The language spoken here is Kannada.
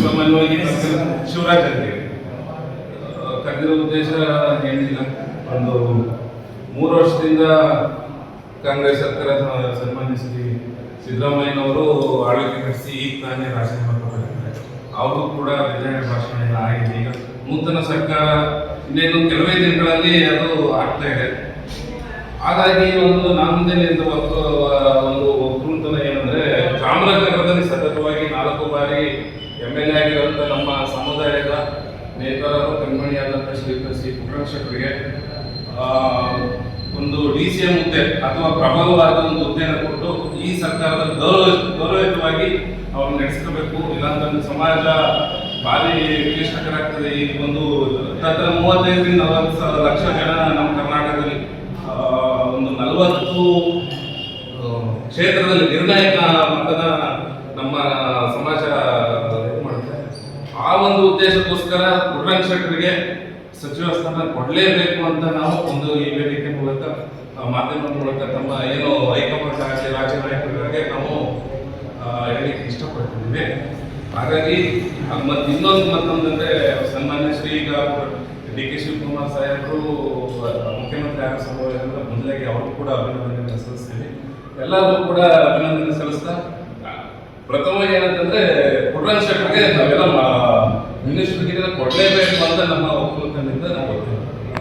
ಸಾಮಾನ್ಯವಾಗಿ ಶಿವರಾಜ್ ಅಂತ ಕರೆದಿರೋ ಉದ್ದೇಶ ಏನಿಲ್ಲ. ಒಂದು 3 ವರ್ಷದಿಂದ ಕಾಂಗ್ರೆಸ್ ಸರ್ಕಾರ ಸನ್ಮಾನ್ಯ ಶ್ರೀ ಸಿದ್ದರಾಮಯ್ಯನವರು ಆಳ್ವಿಕೆ ನಡೆಸಿ ಈಗ ತಾನೇ ರಾಜೀನಾಮೆ ಕೊಟ್ಟಿದ್ದಾರೆ. ಅವರು ಕೂಡ ವಿಧಾನ ಭಾಷಣ ಎಲ್ಲ ಆಗಿದೆ. ಈಗ ನೂತನ ಸರ್ಕಾರ ಇನ್ನೇನು ಕೆಲವೇ ದಿನಗಳಲ್ಲಿ ಅದು ಆಗ್ತಾ ಇದೆ. ಹಾಗಾಗಿ ನಾನು ಮುಂದೆ ಒಂದು ಒಕ್ಕೂಟನ ಏನಂದ್ರೆ, ಚಾಮರಾಜನಗರದಲ್ಲಿ ಸತತವಾಗಿ 4 ಬಾರಿ MLA ಆಗಿರುವಂಥ ನಮ್ಮ ಸಮುದಾಯದ ನೇತಾರರು ಕಣ್ಮಣಿಯಾದಂಥ ಶ್ರೀ ಪುಟ್ಟರಂಗಶೆಟ್ಟರಿಗೆ ಒಂದು DCM ಹುದ್ದೆ ಅಥವಾ ಪ್ರಬಲವಾದ ಒಂದು ಹುದ್ದೆಯನ್ನು ಕೊಟ್ಟು ಈ ಸರ್ಕಾರದ ಗೌರವಯುತವಾಗಿ ಅವ್ರು ನಡೆಸ್ಕೋಬೇಕು. ಇಲ್ಲಾಂತಂದ್ರೆ ಸಮಾಜ ಭಾರಿ ಕ್ಲಿಷ್ಟಕರಾಗ್ತದೆ. ಈ ಒಂದು 35 ರಿಂದ 40 ಲಕ್ಷ ಜನ ನಮ್ಮ ಕರ್ನಾಟಕದಲ್ಲಿ ಒಂದು 40 ಕ್ಷೇತ್ರದಲ್ಲಿ ನಿರ್ಣಾಯಕ ಮತದಾನ ನಮ್ಮ ಸಮಾಜ ಮಾಡುತ್ತೆ. ಆ ಒಂದು ಉದ್ದೇಶಕ್ಕೋಸ್ಕರ ಪುಟ್ಟರಂಗಶೆಟ್ಟರಿಗೆ ಸಚಿವ ಸ್ಥಾನ ಕೊಡಲೇಬೇಕು ಅಂತ ನಾವು ಒಂದು ಈ ವೇದಿಕೆ ಮೂಲಕ ಮಾಧ್ಯಮದ ಮೂಲಕ ತಮ್ಮ ಏನು ಹೈಕಮಾಂಡ್ ಆಗಲಿ ರಾಜ್ಯ ನಾಯಕರಿಗೆ ನಾವು ಹೇಳಲಿಕ್ಕೆ ಇಷ್ಟಪಡ್ತಿದ್ದೀವಿ. ಹಾಗಾಗಿ ಮತ್ತೊಂದಂದ್ರೆ ಸನ್ಮಾನ್ಯ ಶ್ರೀ ಈಗ DK ಶಿವಕುಮಾರ್ ಸಾಹೇಬರು ಮುಖ್ಯಮಂತ್ರಿ ಆಗೋ ಸಂಭವ ಮೊದಲಾಗಿ ಅವರು ಕೂಡ ಅಭಿನಂದನೆ ಸಲ್ಲಿಸ್ತೀವಿ. ಎಲ್ಲರೂ ಕೂಡ ಅಭಿನಂದನೆ ಸಲ್ಲಿಸ್ತಾ ಪ್ರಥಮ ಏನಂತಂದ್ರೆ ಪುಟ್ಟರಂಗಶೆಟ್ಟರಿಗೆ ನಾವೆಲ್ಲ ಮಿನಿಸ್ಟರ್ಗೆ ಕೊಡಲೇಬೇಕು ಅಂತ ನಮ್ಮ ಒಕ್ಕೂಟದಿಂದ ನಾವು